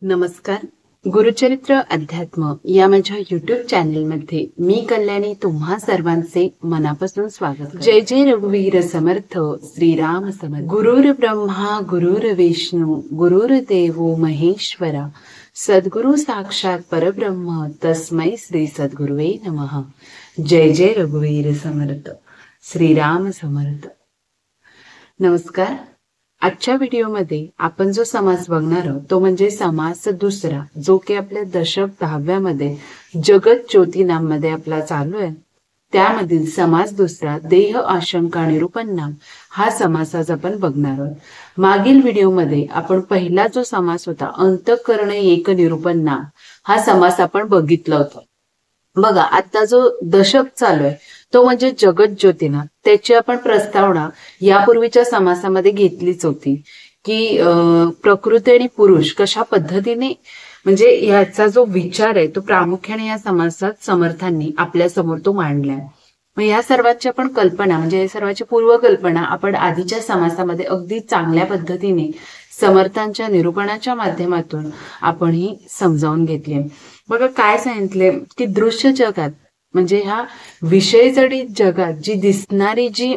नमस्कार. गुरुचरित्र अध्यात्म या माझ्या युट्यूब चॅनेलमध्ये मी कल्याणी तुम्हा सर्वांचे मनापासून स्वागत करते. जय जय रघुवीर समर्थ श्रीराम समर्थ. गुरुर ब्रह्मा गुरुर विष्णू गुरुर्देव महेश्वरा सद्गुरु साक्षात परब्रह्म तस्मै श्री सद्गुरुवे नमः. जय जय रघुवीर समर्थ श्रीराम समर्थ. नमस्कार. आजच्या व्हिडिओमध्ये आपण जो समास बघणार आहोत तो म्हणजे समास दुसरा, जो की आपल्या दशक 10व्यामध्ये जगत ज्योती नाममध्ये आपला चालू आहे. त्यामधील समास दुसरा देह आशंका निरूपण नाम हा समास आज आपण बघणार आहोत. मागील व्हिडिओमध्ये आपण पहिला जो समास होता अंतःकरण एक निरूपण नाम हा समास आपण बघितला होता. बघा आता जो दशक चालू आहे तो म्हणजे जगत ज्योतिनाम. त्याची आपण प्रस्तावना यापूर्वीच्या समासामध्ये घेतलीच होती की प्रकृती आणि पुरुष कशा पद्धतीने म्हणजे याचा जो विचार आहे तो प्रामुख्याने या समासात समर्थांनी आपल्या समोर तो मांडलाय. मग या सर्वांची आपण कल्पना म्हणजे या सर्वांची पूर्वकल्पना आपण आधीच्या समासामध्ये अगदी चांगल्या पद्धतीने समर्थांच्या निरूपणाच्या माध्यमातून आपण ही समजावून घेतली. बघा काय सांगितले की दृश्य जगात म्हणजे ह्या विषय जडित जगात जी दिसणारी जी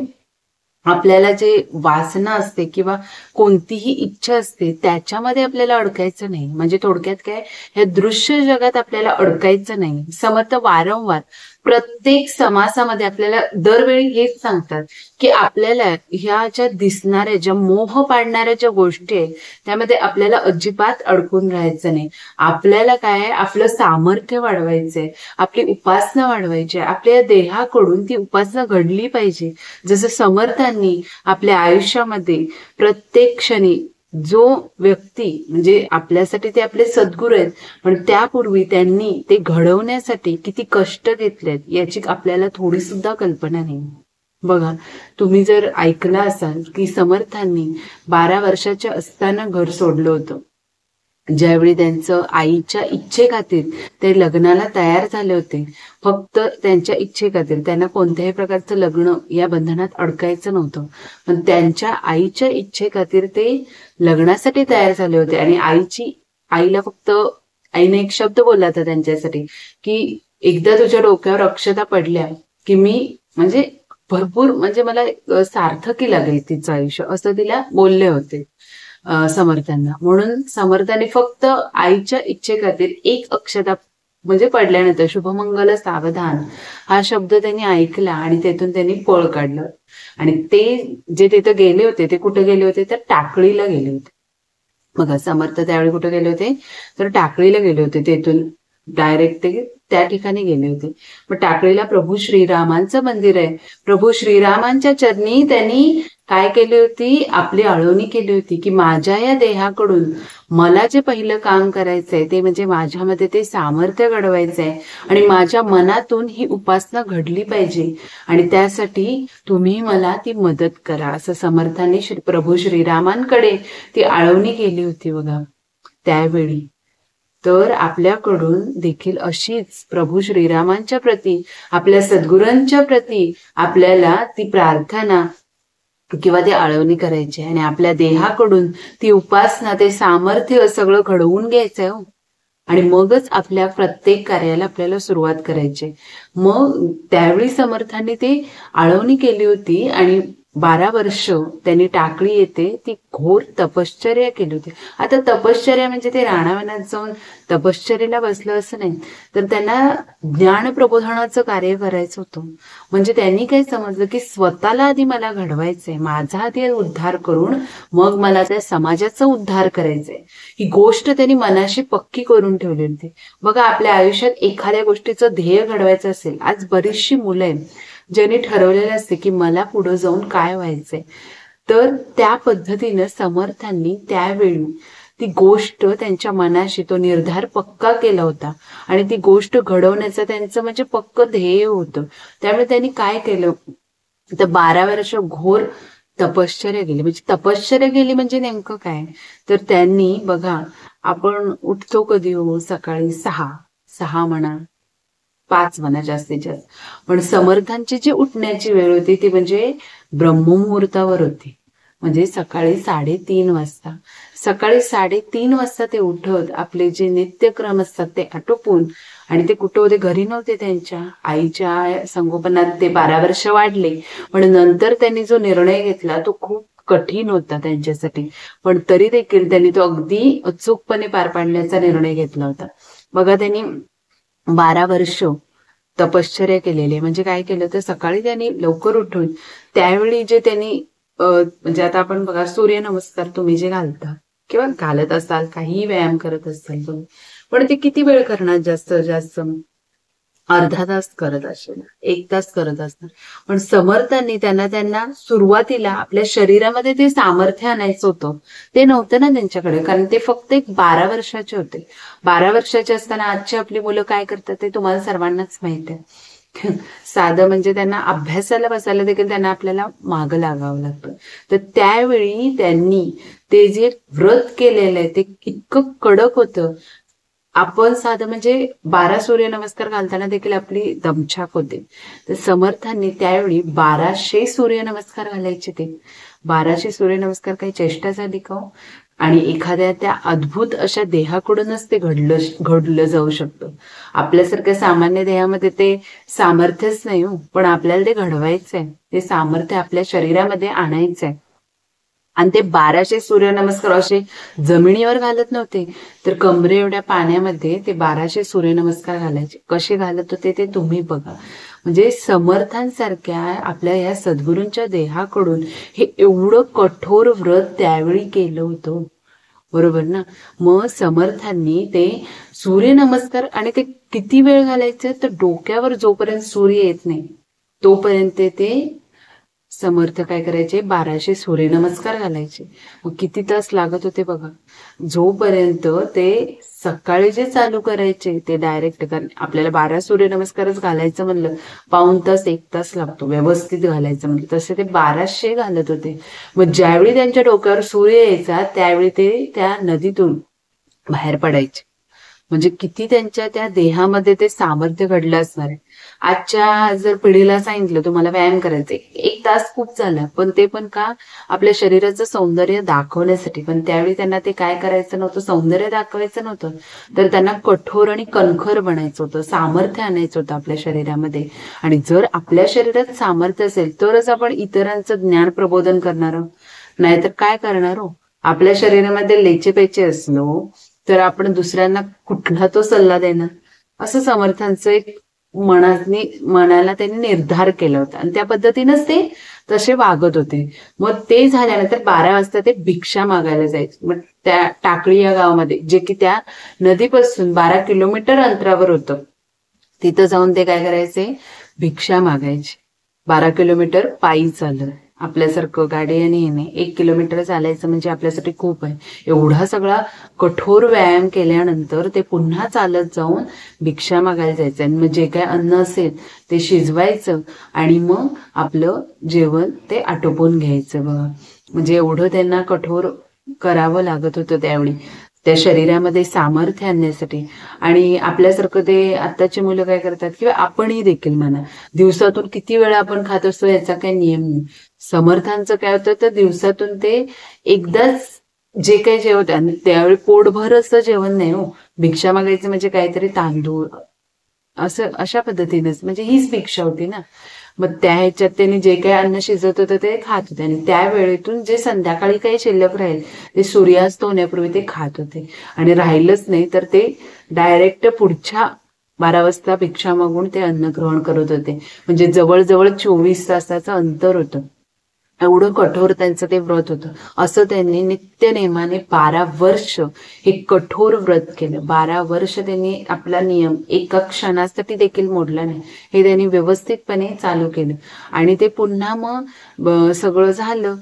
आपल्याला जे वासना असते किंवा कोणतीही इच्छा असते त्याच्यामध्ये आपल्याला अडकायचं नाही. म्हणजे थोडक्यात काय, ह्या दृश्य जगात आपल्याला अडकायचं नाही. समर्थ वारंवार प्रत्येक समासामध्ये आपल्याला दरवेळी हेच सांगतात की आपल्याला ह्या ज्या दिसणाऱ्या ज्या मोह पाडणाऱ्या ज्या गोष्टी आहेत त्यामध्ये आपल्याला अजिबात अडकून राहायचं नाही. आपल्याला काय आहे, आपलं सामर्थ्य वाढवायचंय, आपली उपासना वाढवायची आहे, आपल्या देहाकडून ती उपासना घडली पाहिजे. जसं समर्थांनी आपल्या आयुष्यामध्ये प्रत्येक क्षणी जो व्यक्ती म्हणजे आपल्यासाठी ते आपले सद्गुरू आहेत पण त्यापूर्वी त्यांनी ते घडवण्यासाठी किती कष्ट घेतलेत याची आपल्याला थोडी सुद्धा कल्पना नाही. बघा तुम्ही जर ऐकलं असाल की समर्थांनी 12 वर्षाच्या असताना घर सोडलं होतं. ज्यावेळी त्यांचं आईच्या इच्छेखातीर ते लग्नाला तयार झाले होते, फक्त त्यांच्या इच्छेखातीर त्यांना कोणत्याही प्रकारचं लग्न या बंधनात अडकायचं नव्हतं, पण त्यांच्या आईच्या इच्छेखातीर ते लग्नासाठी तयार झाले होते. आणि आईला फक्त आईने एक शब्द बोलला होता त्यांच्यासाठी की एकदा तुझ्या डोक्यावर अक्षता पडल्या की मी म्हणजे भरपूर म्हणजे मला सार्थकी लागेल तिचं आयुष्य, असं तिला बोलले होते समर्थांना. म्हणून समर्थांनी फक्त आईच्या इच्छेखातीर एक अक्षता म्हणजे पडल्यानंतर शुभमंगल सावधान हा शब्द त्यांनी ऐकला आणि तेथून त्यांनी पळ काढलं. आणि ते जे तिथं गेले होते ते कुठे गेले होते तर टाकळीला गेले होते. बघा समर्थ त्यावेळी कुठे गेले होते तर टाकळीला गेले होते. तेथून डायरेक्ट ते त्या ठिकाणी गेले होते. मग टाकळीला प्रभू श्रीरामांचं मंदिर आहे. प्रभू श्रीरामांच्या चरणी त्यांनी काय केली होती, आपली आळवणी केली होती की माझ्या या देहाकडून मला जे पहिलं काम करायचंय ते म्हणजे माझ्यामध्ये ते सामर्थ्य घडवायचंय आणि माझ्या मनातून ही उपासना घडली पाहिजे आणि त्यासाठी तुम्ही मला ती मदत करा, असं समर्थांनी प्रभू श्रीरामांकडे ती आळवणी केली होती. बघा त्यावेळी तर आपल्याकडून देखील अशीच प्रभू श्रीरामांच्या प्रती आपल्या सद्गुरूंच्या प्रती आपल्याला ती प्रार्थना किंवा ती आळवणी करायची आणि आपल्या देहाकडून ती उपासना ते सामर्थ्य सगळं घडवून घ्यायचंय हो. आणि मगच आपल्या प्रत्येक कार्याला आपल्याला सुरुवात करायची. मग त्यावेळी समर्थांनी ते आळवणी केली होती आणि 12 वर्ष त्यांनी टाकळी येते ती घोर तपश्चर्या केली होती. आता तपश्चर्या म्हणजे ते राणावनात जाऊन तपश्चर्याला बसलं असं नाही, तर त्यांना ज्ञान प्रबोधनाचं कार्य करायचं होतं. म्हणजे त्यांनी काय समजलं की स्वतःला आधी मला घडवायचंय, माझा आधी उद्धार करून मग मला त्या समाजाचा उद्धार करायचंय. ही गोष्ट त्यांनी मनाशी पक्की करून ठेवली होती. बघा आपल्या आयुष्यात एखाद्या गोष्टीचं ध्येय घडवायचं असेल, आज बरीचशी मुलं आहेत ज्यांनी ठरवलेलं असते की मला पुढे जाऊन काय व्हायचंय, तर त्या पद्धतीनं समर्थांनी त्यावेळी ती गोष्ट त्यांच्या मनाशी तो निर्धार पक्का केला होता आणि ती गोष्ट घडवण्याचं त्यांचं म्हणजे पक्क ध्येय होतं. त्यामुळे त्यांनी काय केलं तर 12 वर्ष घोर तपश्चर्या केली. म्हणजे तपश्चर्या केली म्हणजे नेमकं काय, तर त्यांनी बघा आपण उठतो कधी हो, सकाळी 6 म्हणा 5 म्हणा जास्तीत जास्त, पण समर्थांची जी उठण्याची वेळ होती ती म्हणजे ब्रह्ममुहूर्तावर होती. म्हणजे सकाळी 3:30 वाजता. सकाळी 3:30 वाजता ते उठत आपले जे नित्यक्रम असतात ते आटोपून, आणि ते कुठं होते, घरी नव्हते, त्यांच्या आईच्या संगोपनात ते 12 वर्ष वाढले. पण नंतर त्यांनी जो निर्णय घेतला तो खूप कठीण होता त्यांच्यासाठी, पण तरी देखील त्यांनी तो अगदी अचूकपणे पार पाडण्याचा निर्णय घेतला होता. बघा, त्यांनी 12 वर्ष तपश्चर्या केलेली आहे. म्हणजे काय केलं तर सकाळी त्यांनी लवकर उठून त्यावेळी जे त्यांनी म्हणजे आता आपण बघा, सूर्यनमस्कार तुम्ही जे घालता किंवा घालत असाल, काही व्यायाम करत असाल तुम्ही, पण ते किती वेळ करणार? जास्त जास्त अर्धा तास करत असेल, 1 तास करत असणार. पण समर्थांनी त्यांना सुरुवातीला आपल्या शरीरामध्ये ते सामर्थ्य आणायचं होतं, ते नव्हतं ना त्यांच्याकडे, कारण ते फक्त एक 12 वर्षाचे होते. 12 वर्षाचे असताना आजची आपली मुलं काय करतात ते तुम्हाला सर्वांनाच माहिती आहे. साधं म्हणजे त्यांना अभ्यासाला बसायला देखील त्यांना आपल्याला मागं लागावं लागतं. तर त्यावेळी त्यांनी ते जे व्रत केलेलं आहे ते इतकं कडक होतं. आपण साधं म्हणजे 12 सूर्यनमस्कार घालताना देखील आपली दमछाक होते. तर समर्थांनी त्यावेळी 1200 सूर्यनमस्कार घालायचे. ते 1200 सूर्यनमस्कार काही चेष्टा झाली का हो? आणि एखाद्या त्या अद्भुत अशा देहाकडूनच ते घडलं जाऊ शकतं. आपल्यासारख्या सामान्य देहामध्ये ते सामर्थ्यच नाही हो, पण आपल्याला ते घडवायचंय, ते सामर्थ्य आपल्या शरीरामध्ये आणायचंय. आणि ते 1200 सूर्यनमस्कार असे जमिनीवर घालत नव्हते, तर कमरे एवढ्या पाण्यामध्ये ते 1200 सूर्यनमस्कार घालायचे. कसे घालत होते ते तुम्ही बघा. म्हणजे समर्थांसारख्या आपल्या या सद्गुरूंच्या देहाकडून हे एवढं कठोर व्रत त्यावेळी केलं होतं, बरोबर ना? मग समर्थांनी ते सूर्यनमस्कार, आणि ते किती वेळ घालायचं तर डोक्यावर जोपर्यंत सूर्य येत नाही तोपर्यंत ते समर्थ काय करायचे, 1200 सूर्यनमस्कार घालायचे. मग किती तास लागत होते बघा, जोपर्यंत ते सकाळी जे चालू करायचे ते डायरेक्ट, कारण आपल्याला 12 सूर्यनमस्कारच घालायचं म्हणलं पाऊण तास 1 तास लागतो व्यवस्थित घालायचं म्हणलं, तसे ते 1200 घालत होते. मग ज्यावेळी त्यांच्या डोक्यावर सूर्य यायचा त्यावेळी ते त्या नदीतून बाहेर पडायचे. म्हणजे किती त्यांच्या त्या देहामध्ये ते सामर्थ्य घडलं असणार आहे. आजच्या जर पिढीला सांगितलं तुम्हाला व्यायाम करायचे, 1 तास खूप झाला, पण ते पण का, आपल्या शरीराचं सौंदर्य दाखवण्यासाठी. पण त्यावेळी त्यांना ते काय करायचं नव्हतं, सौंदर्य दाखवायचं नव्हतं, तर त्यांना कठोर आणि कणखर बनायचं होतं, सामर्थ्य आणायचं होतं आपल्या शरीरामध्ये. आणि जर आपल्या शरीरात सामर्थ्य असेल तरच आपण इतरांचं ज्ञान प्रबोधन करणार आहोत, नाहीतर काय करणार हो? आपल्या शरीरामध्ये लेचेपेचे असलो तर आपण दुसऱ्यांना कुठला तो सल्ला देणार? असं समर्थांचं एक मनाला त्यांनी निर्धार केला होता, आणि त्या पद्धतीनंच ते तसे वागत होते. मग ते झाल्यानंतर 12 वाजता ते भिक्षा मागायला जायचे. मग त्या टाकळी या गावामध्ये, जे की त्या नदीपासून 12 किलोमीटर अंतरावर होतं, तिथं जाऊन ते काय करायचे, भिक्षा मागायचे. 12 किलोमीटर पायी चालत, आपल्यासारखं गाडीने येणे, 1 किलोमीटर चालायचं म्हणजे आपल्यासाठी खूप आहे. एवढा सगळा कठोर व्यायाम केल्यानंतर ते पुन्हा चालत जाऊन भिक्षा मागायला जायचं. आणि मग जे काय अन्न असेल ते शिजवायचं आणि मग आपलं जेवण ते आटोपून घ्यायचं बघा. म्हणजे एवढं त्यांना कठोर करावं लागत होतं त्यावेळी त्या शरीरामध्ये सामर्थ्य आणण्यासाठी. आणि आपल्यासारखं ते आत्ताची मुलं काय करतात, किंवा आपणही देखील म्हणा, दिवसातून किती वेळा आपण खात असतो याचा काही नियम नाही. समर्थांचं काय होतं तर दिवसातून ते एकदाच जे काही जेवत, आणि त्यावेळी पोटभर असं जेवण नाही हो. भिक्षा मागायचं म्हणजे काहीतरी तांदूळ असं, अशा पद्धतीनेच, म्हणजे हीच भिक्षा होती ना. मग त्या ह्याच्यात त्यांनी जे काही अन्न शिजत होतं ते खात होते, आणि त्या वेळेतून जे संध्याकाळी काही शिल्लक राहील ते सूर्यास्त होण्यापूर्वी ते खात होते. आणि राहिलंच नाही तर ते डायरेक्ट पुढच्या 12 वाजता भिक्षा मागून ते अन्न ग्रहण करत होते. म्हणजे जवळजवळ 24 तासाचं अंतर होतं. एवढं कठोर त्यांचं ते व्रत होतं. असं त्यांनी नित्य नेमाने 12 वर्ष हे कठोर व्रत केलं. 12 वर्ष त्यांनी आपला नियम एका क्षणासाठी देखील मोडला नाही, हे त्यांनी व्यवस्थितपणे चालू केलं. आणि ते पुन्हा मग सगळं झालं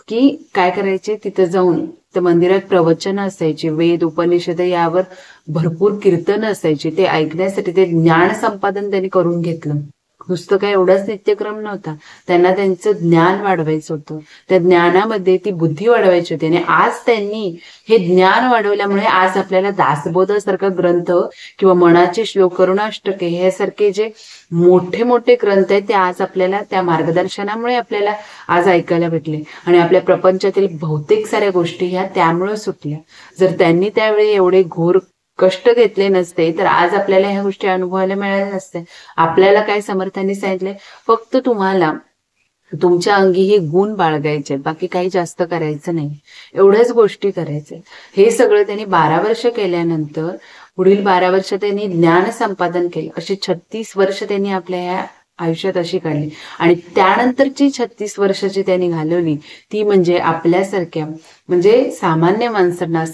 की काय करायचे, तिथं जाऊन त्या मंदिरात प्रवचन असायची, वेद उपनिषद यावर भरपूर कीर्तन असायची, ते ऐकण्यासाठी ते ज्ञान संपादन त्यांनी करून घेतलं. नुसतं काय एवढाच नित्यक्रम नव्हता, त्यांना त्यांचं ज्ञान वाढवायचं होतं, त्या ज्ञानामध्ये ती बुद्धी वाढवायची होती. आणि आज त्यांनी हे ज्ञान वाढवल्यामुळे आज आपल्याला दासबोधासारखा ग्रंथ किंवा मनाचे श्लोक, करुणाष्टके हे सारखे जे मोठे मोठे ग्रंथ आहेत ते आज आपल्याला त्या मार्गदर्शनामुळे आपल्याला आज ऐकायला भेटले. आणि आपल्या प्रपंचातील बहुतेक साऱ्या गोष्टी ह्या त्यामुळे सुटल्या. जर त्यांनी त्यावेळी एवढे घोर कष्ट घेतले नसते तर आज आपल्याला ह्या गोष्टी अनुभवायला मिळाल्या नसत्या. आपल्याला काय समर्थांनी सांगितले, फक्त तुम्हाला तुमच्या अंगी हे गुण बाळगायचे, बाकी काही जास्त करायचं नाही, एवढ्याच गोष्टी करायचे. हे सगळं त्यांनी 12 वर्ष केल्यानंतर पुढील 12 वर्ष त्यांनी ज्ञान संपादन केलं. अशी 36 वर्ष त्यांनी आपल्या ह्या आयुष्यात अशी काढली. आणि त्यानंतरची 36 वर्षाची त्यांनी घालवली ती म्हणजे आपल्यासारख्या म्हणजे सामान्य माणसांना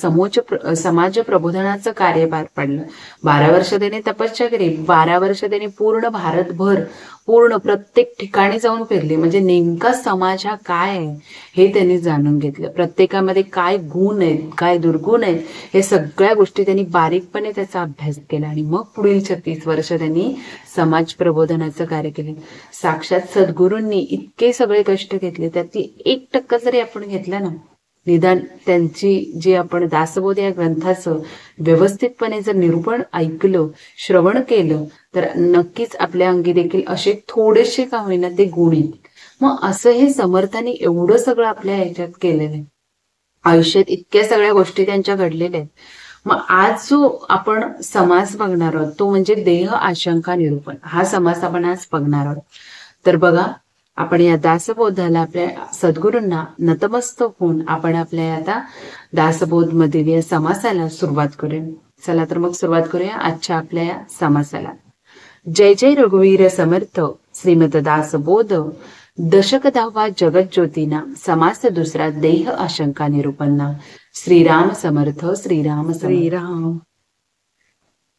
समाज प्रबोधनाचं कार्य पार पडलं. 12 वर्ष त्यांनी तपस्या केली, 12 वर्ष त्यांनी पूर्ण भारतभर पूर्ण प्रत्येक ठिकाणी जाऊन फिरले. म्हणजे नेमका समाज हा काय आहे हे त्यांनी जाणून घेतलं. प्रत्येकामध्ये काय गुण आहेत, काय दुर्गुण आहेत, हे सगळ्या गोष्टी त्यांनी बारीकपणे त्याचा अभ्यास केला. आणि मग पुढील 36 वर्ष त्यांनी समाज प्रबोधनाचं कार्य केले. साक्षात सद्गुरूंनी इतके सगळे कष्ट घेतले, त्यातली 1% जरी आपण घेतला ना, निदान त्यांची जी आपण दासबोध या ग्रंथाचं व्यवस्थितपणे जर निरूपण ऐकलं, श्रवण केलं, तर नक्कीच आपल्या अंगी देखील असे थोडेसे का होईना ते गुण येतील. मग असं हे समर्थांनी एवढं सगळं आपल्या ह्याच्यात केलेलं आहे. आयुष्यात इतक्या सगळ्या गोष्टी त्यांच्या घडलेल्या आहेत. मग आज जो आपण समास बघणार आहोत तो म्हणजे देह आशंका निरूपण, हा समास आपण आज बघणार आहोत. तर बघा, आपण या दासबोधाला आपल्या सद्गुरूंना नतमस्तक होऊन आपण आपल्या आता दासबोध मधील या समासाला सुरुवात करूया. चला तर मग सुरुवात करूया आजच्या आपल्या या समासाला. जय जय रघुवीर समर्थ श्रीमद दासबोध दशक 10वा जगज्योतीना समास दुसरा देह आशंका निरूपणना. श्रीराम समर्थ, श्रीराम श्रीराम.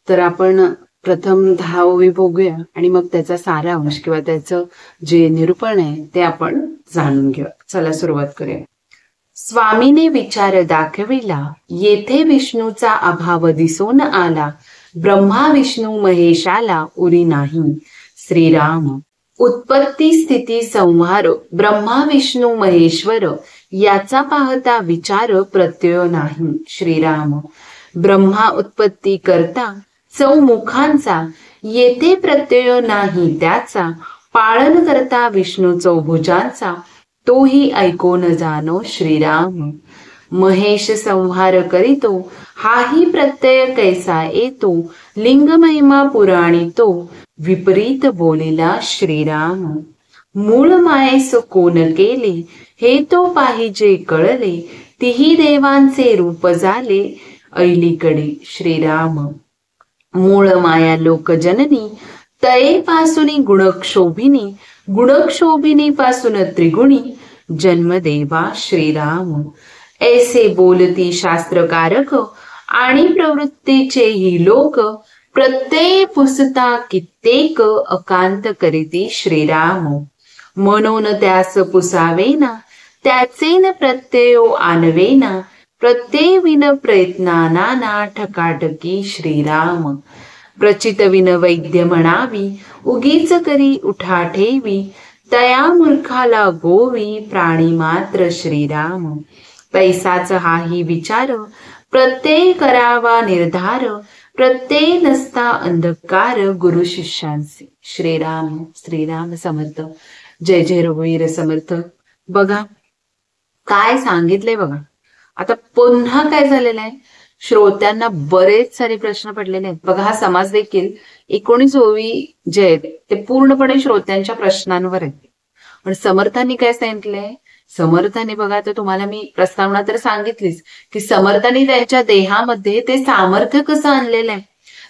तर आपण प्रथम 10 ओवी बघूया आणि मग त्याचा सारांश किंवा त्याचं जे निरूपण आहे ते आपण जाणून घेऊया. चला सुरुवात करूया. स्वामीने विचार दाखविला, येथे विष्णूचा अभाव दिसून आला, ब्रह्मा विष्णू महेशाला उरी नाही. श्रीराम. उत्पत्ती स्थिती संहार ब्रह्मा विष्णू महेश्वर, याचा पाहता विचार प्रत्यय नाही. श्रीराम. ब्रह्मा उत्पत्ती करता चौमुखांचा, येथे प्रत्यय नाही त्याचा, पाळन करता विष्णू चौभुजांचा, तोही ऐको न जाणो. श्रीराम. महेश संहार करीतो, हाही प्रत्यय कैसा येतो, लिंग महिमा पुराणी तो, विपरीत बोलिला. श्रीराम. मूळ मायेस कोण केले, हे तो पाहिजे कळले, तिही देवांचे रूप झाले ऐलीकडे. श्रीराम. मूळ माया लोक जननी, तये पासुनी गुणक्षोभिनी, गुणक्षोभिनी पासून त्रिगुणी जन्मदेवा. श्रीराम. ऐसे बोलती शास्त्रकारक, आणि प्रवृत्तीचेही लोक, प्रत्यय पुसता कित्येक अकांत करीती. श्रीराम. म्हणून त्यास पुसावेना, त्याचे न प्रत्ययो आणवेना, प्रत्यय विन प्रयत्नाना ठकाठकी. श्रीराम. प्रचित विन वैद्य म्हणावी, उगीच करी उठा ठेवी, तया मूर्खाला गोवी प्राणी मात्र. श्रीराम. पैसाच हाही विचार, प्रत्यय करावा निर्धार, प्रत्यय नसता अंधकार गुरु शिष्यांचे. श्रीराम. श्रीराम समर्थ. जय जय रघुवीर समर्थ. बघा काय सांगितलंय बघा. आता पुन्हा काय झालेलं आहे, श्रोत्यांना बरेच सारे प्रश्न पडलेले आहेत. बघा हा समाज देखील 19 ओवी जे आहेत ते पूर्णपणे श्रोत्यांच्या प्रश्नांवर आहेत. पण समर्थांनी काय सांगितलंय, समर्थांनी बघा, तर तुम्हाला मी प्रस्तावना तर सांगितलीच की समर्थांनी त्यांच्या देहामध्ये ते सामर्थ्य कसं आणलेलं आहे,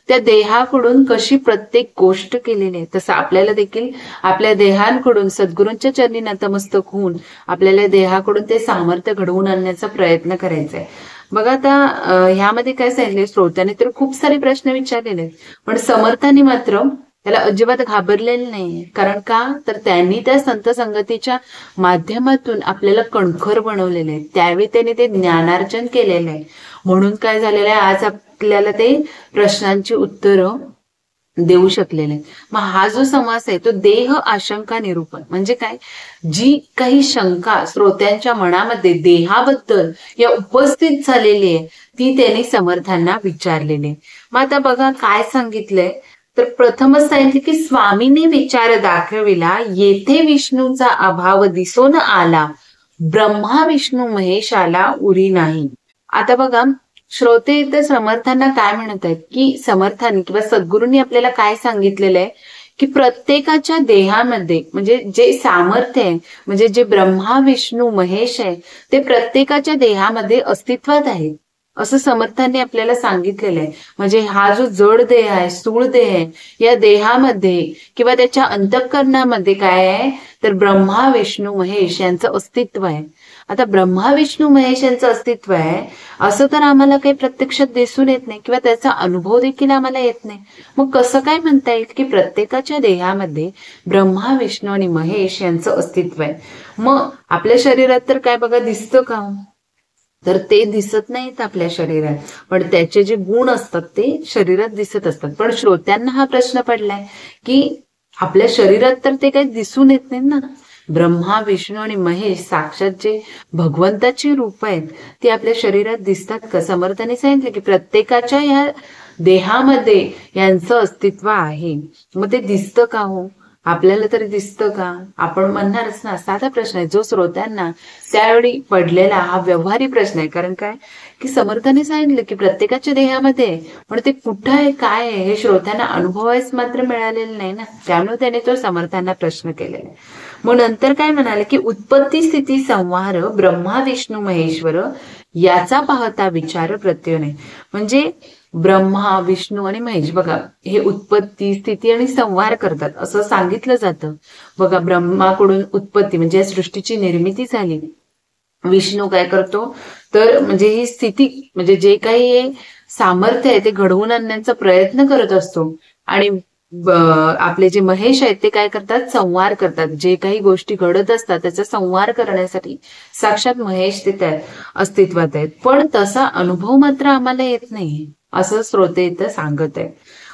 त्या देहाकडून कशी प्रत्येक गोष्ट केलेली आहे, तसं आपल्याला देखील आपल्या देहांकडून सद्गुरूंच्या चरणी नतमस्तक होऊन आपल्याला देहाकडून ते सामर्थ्य घडवून आणण्याचा प्रयत्न करायचा आहे. बघा आता ह्यामध्ये काय सांगितले, श्रोत्याने तर खूप सारे प्रश्न विचारलेले आहेत, पण समर्थांनी मात्र त्याला अजिबात घाबरलेलं नाही. कारण का, तर त्यांनी त्या संत संगतीच्या माध्यमातून आपल्याला कणखर बनवलेले आहे. त्यावेळी त्यांनी ते ज्ञानार्जन केलेलं आहे. म्हणून काय झालेलं आहे, आज आपल्याला ते प्रश्नांची उत्तरं देऊ शकलेले. मग हा जो समास आहे तो देह आशंका निरूपण म्हणजे काय, जी काही शंका श्रोत्यांच्या मनामध्ये देहाबद्दल या उपस्थित झालेली आहे ती त्यांनी समर्थांना विचारलेली आहे. मग आता बघा काय सांगितलंय, तर प्रथमच सांगितले की स्वामीने विचार दाखविला, येथे विष्णूचा अभाव दिसून आला, ब्रह्मा विष्णू महेशाला उरी नाही. आता बघा श्रोते इथे समर्थांना काय म्हणत आहेत की समर्थांनी किंवा सद्गुरूंनी आपल्याला काय सांगितलेलं आहे की प्रत्येकाच्या देहामध्ये म्हणजे जे सामर्थ्य आहे, म्हणजे जे ब्रह्मा विष्णू महेश आहे ते प्रत्येकाच्या देहामध्ये अस्तित्वात आहे असं समर्थांनी आपल्याला सांगितलेलं आहे. म्हणजे हा जो जड देह आहे, स्थूळ देह आहे, या देहामध्ये किंवा त्याच्या अंतःकरणामध्ये काय आहे, तर ब्रह्मा विष्णू महेश यांचं अस्तित्व आहे. आता ब्रह्मा विष्णू महेश यांचं अस्तित्व आहे असं तर आम्हाला काही प्रत्यक्षात दिसून येत नाही किंवा त्याचा अनुभव देखील आम्हाला येत नाही. मग कसं काय म्हणता येईल की प्रत्येकाच्या देहामध्ये ब्रह्मा विष्णू आणि महेश यांचं अस्तित्व आहे. मग आपल्या शरीरात तर काय बघा दिसतं का, तर ते दिसत नाहीत आपल्या शरीरात, पण त्याचे जे गुण असतात ते शरीरात दिसत असतात. पण श्रोत्यांना हा प्रश्न पडलाय की आपल्या शरीरात तर ते काही दिसून येत नाही ना. ब्रह्मा विष्णू आणि महेश साक्षात जे भगवंताची रूप आहेत ती आपल्या शरीरात दिसतात का. समर्थाने सांगितले की प्रत्येकाच्या या देहामध्ये यांचं अस्तित्व आहे. मग ते दिसतं का हो, आपल्याला तरी दिसतं का, आपण म्हणणारच ना. साधा प्रश्न आहे जो श्रोत्यांना त्यावेळी पडलेला हा व्यवहारी प्रश्न आहे. कारण काय की समर्थाने सांगितलं की प्रत्येकाच्या देहामध्ये, पण ते कुठं आहे काय आहे हे श्रोत्यांना अनुभवायच मात्र मिळालेलं नाही ना. त्यामुळे त्याने तो समर्थांना प्रश्न केलेला आहे. मग नंतर काय म्हणाले की उत्पत्ती स्थिती संहार ब्रह्मा विष्णू महेश्वर याचा पाहता विचार प्रत्यय नाही. म्हणजे ब्रह्मा विष्णू आणि महेश बघा हे उत्पत्ती स्थिती आणि संहार करतात असं सांगितलं जातं. बघा ब्रह्माकडून उत्पत्ती म्हणजे या सृष्टीची निर्मिती झाली, विष्णू काय करतो तर म्हणजे ही स्थिती म्हणजे जे काही सामर्थ्य आहे ते घडवून आणण्याचा प्रयत्न करत असतो, आणि आपले जे महेश आहेत ते काय करतात, संहार करतात. जे काही गोष्टी घडत असतात त्याचा संहार करण्यासाठी साक्षात महेश तिथे अस्तित्वात आहेत. पण तसा अनुभव मात्र आम्हाला येत नाही असं श्रोते इथं सांगत आहे.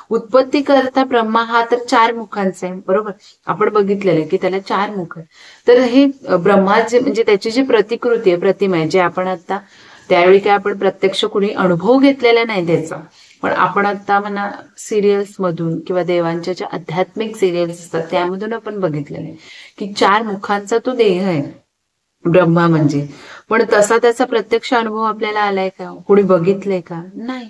उत्पत्ती करता ब्रह्मा हा तर 4 मुखांचा आहे, बरोबर, आपण बघितलेलं आहे की त्याला 4 मुख आहे. तर हे ब्रह्माचे म्हणजे त्याची जी प्रतिकृती आहे, प्रतिमा आहे, जे आपण आता त्यावेळी काय आपण प्रत्यक्ष कुणी अनुभव घेतलेला नाही त्याचा, पण आपण आता म्हणा सिरियल्स मधून किंवा देवांच्या ज्या आध्यात्मिक सिरियल्स असतात त्यामधून आपण बघितलेलं आहे की 4 मुखांचा तो देह आहे ब्रह्मा म्हणजे. पण तसा त्याचा प्रत्यक्ष अनुभव आपल्याला आलाय का, कुणी बघितलंय का, नाही.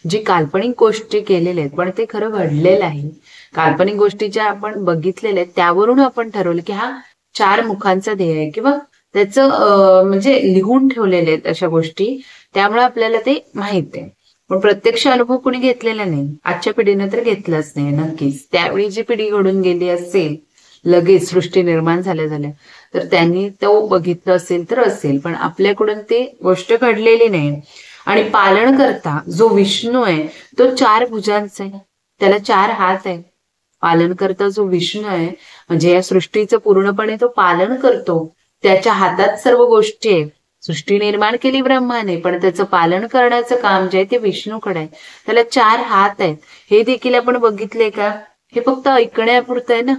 जी काल्पनिक गोष्टी केलेल्या आहेत पण ते खरं घडलेलं आहे. काल्पनिक गोष्टी ज्या आपण बघितलेल्या आहेत त्यावरून आपण ठरवलं की हा 4 मुखांचा देह आहे किंवा त्याचं म्हणजे लिहून ठेवलेले आहेत अशा गोष्टी, त्यामुळे आपल्याला ते माहित आहे. पण प्रत्यक्ष अनुभव कुणी घेतलेला नाही, आजच्या पिढीनं तर घेतलाच नाही नक्कीच. त्यावेळी जी पिढी घडून गेली असेल लगेच सृष्टी निर्माण झाल्या तर त्यांनी तो बघितलं असेल तर असेल, पण आपल्याकडून ते गोष्ट घडलेली नाही. आणि पालन करता जो विष्णू आहे तो 4 भुजांचा आहे, त्याला 4 हात आहे. पालन करता जो विष्णू आहे म्हणजे या सृष्टीचं पूर्णपणे तो पालन करतो, त्याच्या हातात सर्व गोष्टी आहेत. सृष्टी निर्माण केली ब्रह्माने, पण त्याचं पालन करण्याचं काम जे आहे ते विष्णूकडे आहे. त्याला 4 हात आहेत. हे देखील आपण बघितले का, हे फक्त ऐकण्यापुरतं आहे ना,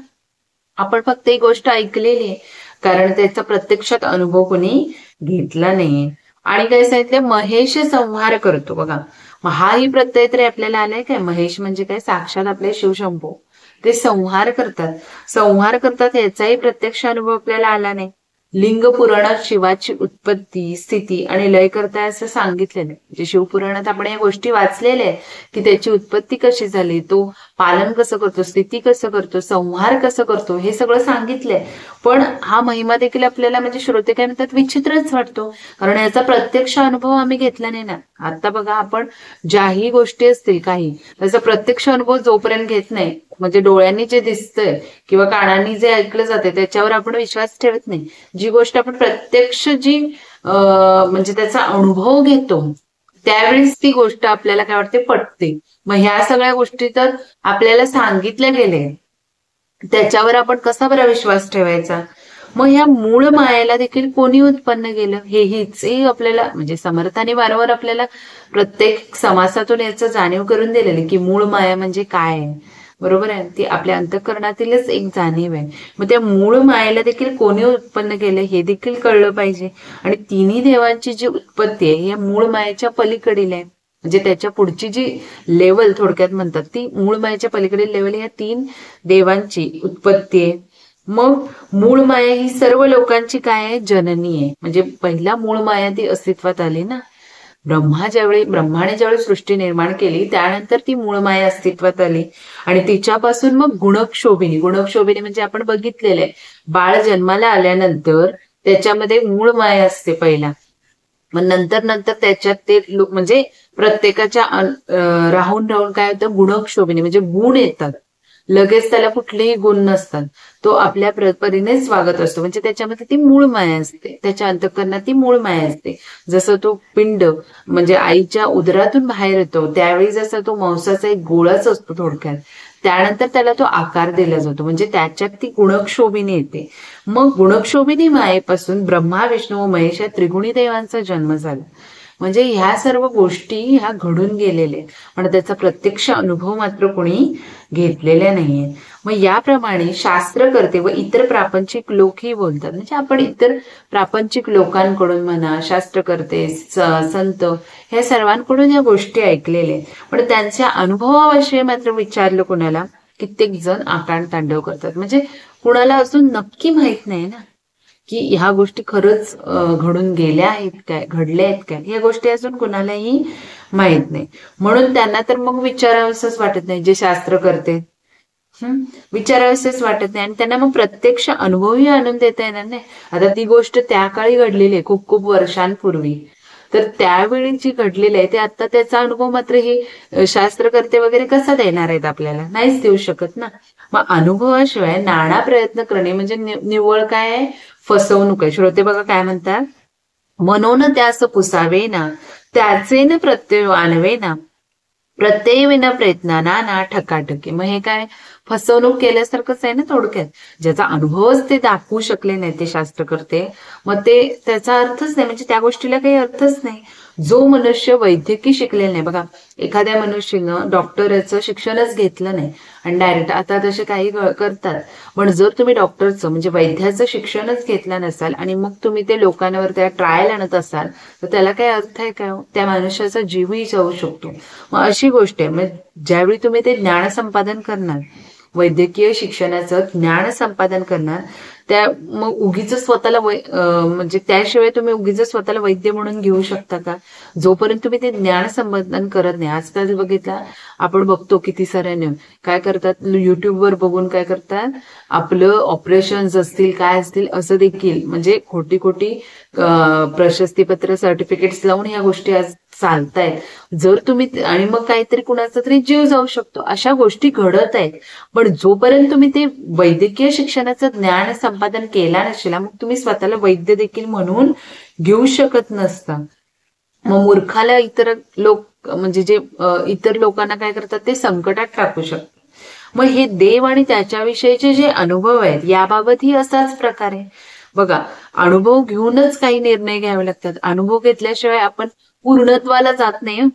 आपण फक्त ही गोष्ट ऐकलेली आहे, कारण त्याचा प्रत्यक्षात अनुभव कोणी घेतला नाहीये. आणि काय सांगितलं, महेश संहार करतो. बघा हाही प्रत्यय तरी आपल्याला आलाय काय, महेश म्हणजे काय, साक्षात आपले शिवशंभू ते संहार करतात. संहार करतात याचाही प्रत्यक्ष अनुभव आपल्याला आला नाही. लिंग पुराणात शिवाची उत्पत्ती स्थिती आणि लय करताय असं सांगितलेलं आहे. म्हणजे शिवपुराणात आपण या गोष्टी वाचलेल्या आहेत की त्याची उत्पत्ती कशी झाली, तो पालन कसं करतो, स्थिती कसं करतो, संहार कसं करतो, हे सगळं सांगितलंय. पण हा महिमा देखील आपल्याला म्हणजे श्रोते काय म्हणतात विचित्रच वाटतो, कारण याचा प्रत्यक्ष अनुभव आम्ही घेतला नाही ना. आता बघा आपण ज्याही गोष्टी असतील काही त्याचा प्रत्यक्ष अनुभव जोपर्यंत घेत नाही, म्हणजे डोळ्यांनी जे दिसतंय किंवा कानांनी जे ऐकलं जाते त्याच्यावर आपण विश्वास ठेवत नाही. जी गोष्ट आपण प्रत्यक्ष जी म्हणजे त्याचा अनुभव घेतो त्यावेळेस ती गोष्ट आपल्याला काय वाटते, पटते. मग ह्या सगळ्या गोष्टी तर आपल्याला सांगितल्या गेले, त्याच्यावर आपण कसा बरा विश्वास ठेवायचा. मग ह्या मूळ मायेला देखील कोणी उत्पन्न केलं हीच आपल्याला म्हणजे समर्थाने वारंवार आपल्याला प्रत्येक समासातून याचं जाणीव करून दिलेलं की मूळ माया म्हणजे काय आहे. बरोबर आहे, ती आपल्या अंतःकरणातीलच एक जाणीव आहे. मग त्या मूळ मायेला देखील कोणी उत्पन्न केलं हे देखील कळलं पाहिजे. आणि तिन्ही देवांची जी उत्पत्ती आहे या मूळ मायेच्या पलीकडील आहे. म्हणजे त्याच्या पुढची जी लेवल थोडक्यात म्हणतात ती मूळ मायेच्या पलीकडील लेवल ह्या 3 देवांची उत्पत्ती आहे. मग मूळ माया ही सर्व लोकांची काय आहे, जननी आहे. म्हणजे पहिला मूळ माया ती अस्तित्वात आली ना. ब्रह्माने ज्यावेळी सृष्टी निर्माण केली त्यानंतर ती मूळ माया अस्तित्वात आली. आणि तिच्यापासून मग गुणक्षोभिनी म्हणजे आपण बघितलेलं आहे, बाळ जन्माला आल्यानंतर त्याच्यामध्ये मूळ माया असते पहिला. मग नंतर नंतर त्याच्यात ते म्हणजे प्रत्येकाच्या राहून राहून काय होतं, गुणक्षोभिनी म्हणजे गुण येतात. लगेच त्याला कुठलेही गुण नसतात, तो आपल्या परीनेच वागत असतो. म्हणजे त्याच्यामध्ये ती मूळ माया असते, त्याच्या अंतःकरणात ती मूळ माया असते. जसं तो पिंड म्हणजे आईच्या उदरातून बाहेर येतो त्यावेळी जसा तो मांसाचा एक गोळाच असतो थोडक्यात, त्यानंतर त्याला तो आकार दिला जातो. म्हणजे त्याच्यात ती गुणक्षोभिनी येते. मग गुणक्षोभिनी मायेपासून ब्रह्मा विष्णू व महेश या त्रिगुणी देवांचा जन्म झाला. म्हणजे ह्या सर्व गोष्टी ह्या घडून गेलेल्या, पण त्याचा प्रत्यक्ष अनुभव मात्र कोणी घेतलेल्या नाहीये. मग याप्रमाणे शास्त्रकर्ते व इतर प्रापंचिक लोकही बोलतात. म्हणजे आपण इतर प्रापंचिक लोकांकडून म्हणा, शास्त्रकर्ते, संत ह्या सर्वांकडून या गोष्टी ऐकलेल्या, पण त्यांच्या अनुभवाविषयी मात्र विचारलं कोणाला, कित्येक जण आकांड तांडव करतात. म्हणजे कुणाला अजून नक्की माहित नाही ना की ह्या गोष्टी खरंच घडून गेल्या आहेत काय, घडल्या आहेत काय, या गोष्टी अजून कुणालाही माहित नाही. म्हणून त्यांना तर मग विचारावंसंच वाटत नाही, जे शास्त्र करते विचारावंसंच वाटत नाही. आणि त्यांना मग प्रत्यक्ष अनुभवही आणून देता येणार नाही. आता ती गोष्ट त्या काळी घडलेली आहे, खूप खूप वर्षांपूर्वी, तर त्यावेळी जी घडलेली आहे ते आता त्याचा अनुभव मात्र हे शास्त्रकर्ते वगैरे कसा देणार आहेत आपल्याला, नाहीच देऊ शकत ना. मग अनुभवाशिवाय नाना प्रयत्न करणे म्हणजे निव्वळ काय आहे, फसवणूक आहे. श्रोते बघा काय म्हणतात, मनोन त्यास पुसावे ना, त्याचे न प्रत्यय आणवे ना, प्रत्यय विना प्रयत्नाना ना ठकाठकी. मग हे काय, फसवणूक केल्यासारखंच आहे ना थोडक्यात. ज्याचा अनुभवच ते दाखवू शकले नाही ते शास्त्रकर्ते, मग ते त्याचा अर्थच नाही, म्हणजे त्या गोष्टीला काही अर्थच नाही. जो मनुष्य वैद्यकीय शिकलेला नाही, बघा एखाद्या मनुष्यानं डॉक्टरचं शिक्षणच घेतलं नाही आणि डायरेक्ट आता तसे काही करतात, पण जर तुम्ही डॉक्टरचं म्हणजे वैद्याचं शिक्षणच घेतलं नसाल आणि मग तुम्ही ते लोकांवर त्या ट्रायल आणत असाल तर त्याला काय अर्थ आहे का? त्या मनुष्याचा जीवही जाऊ शकतो. मग अशी गोष्ट आहे. मग ज्यावेळी तुम्ही ते ज्ञान संपादन करणार, वैद्यकीय शिक्षणाचं ज्ञान संपादन करणार, त्या मग उगीच स्वतःला म्हणजे त्याशिवाय तुम्ही उगीच स्वतःला वैद्य म्हणून घेऊ शकता का? जोपर्यंत तुम्ही ते ज्ञान संपादन करत नाही. आजकाल बघितला आपण बघतो किती साऱ्याने काय करतात, युट्यूबवर बघून काय करतात, आपलं ऑपरेशन्स असतील काय असतील असं देखील म्हणजे खोटी खोटी प्रशस्तीपत्र सर्टिफिकेट्स लावून ह्या गोष्टी आज चालतायत. जर तुम्ही आणि मग काहीतरी कुणाचा तरी जीव जाऊ शकतो, अशा गोष्टी घडत आहेत. पण जोपर्यंत तुम्ही ते वैद्यकीय शिक्षणाचं ज्ञान संपादन केला नसेल, मग तुम्ही स्वतःला वैद्य देखील म्हणून घेऊ शकत नसता. मग मूर्खाला इतर लोक म्हणजे जे इतर लोकांना काय करतात ते संकटात टाकू शकतात. मग हे देव आणि त्याच्याविषयीचे जे अनुभव आहेत याबाबतही असाच प्रकार आहे. बघा, अनुभव घेऊनच काही निर्णय घ्यावे लागतात. अनुभव घेतल्याशिवाय आपण पूर्णत्वाला जात नाही.